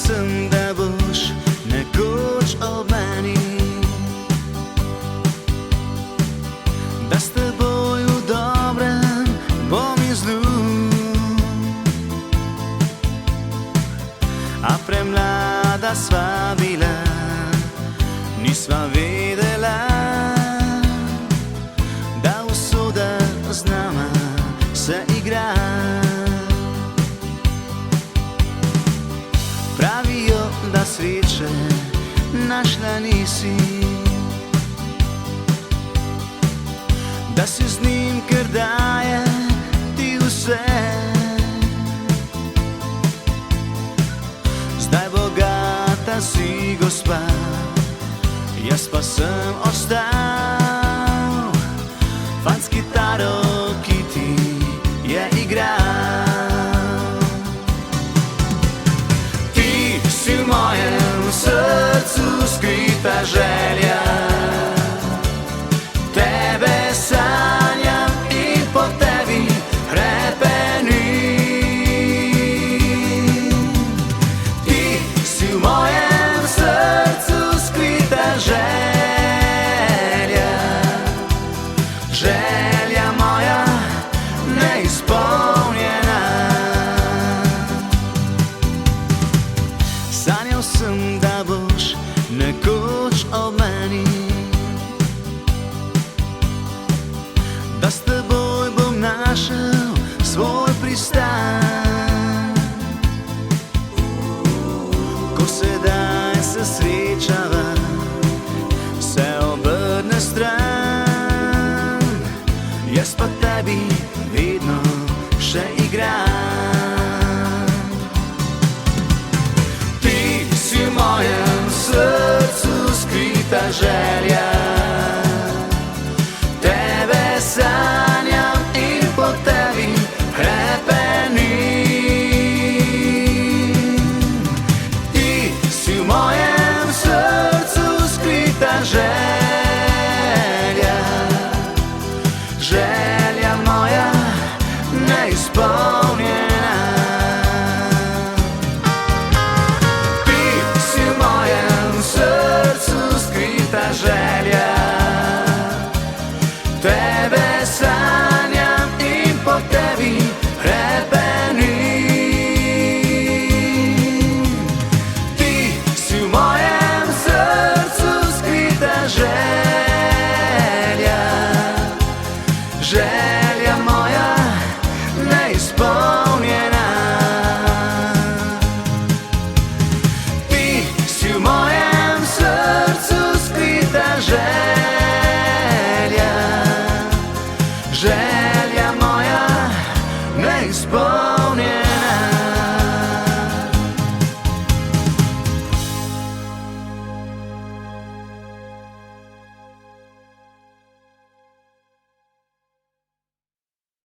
sem, da boš nekoč ob meni, da s teboj v dobrem bom in zlu. A premlada sva bila, nisva vedela, da usoda z nama se igra. Pravijo, da sreče našla nisi, da si z njim, ker daje ti vse. Zdaj bogata si gospa, jaz pa sem ostal fant s kitaro, ki ti je igral. Ti si v mojem srcu skrita želja, tebe sanjam in po tebi hrepenim. Ti si v mojem srcu skrita želja, želja moja neizpolnjena. Sanjal sem, da boš nekoč ob meni, da s teboj bom našel svoj pristan. Ko sedaj se srečava, se obrne stran, jaz pa tebi vedno še igram. Ti si v mojem srcu skrita želja, tebe sanjam in po tebi hrepenim. Ti si v mojem srcu skrita želja, želja moja neizpolnjena. Ti si v mojem srcu skrita želja, tebe sanjam in po tebi hrepenim. Ti si v mojem srcu skrita želja, želja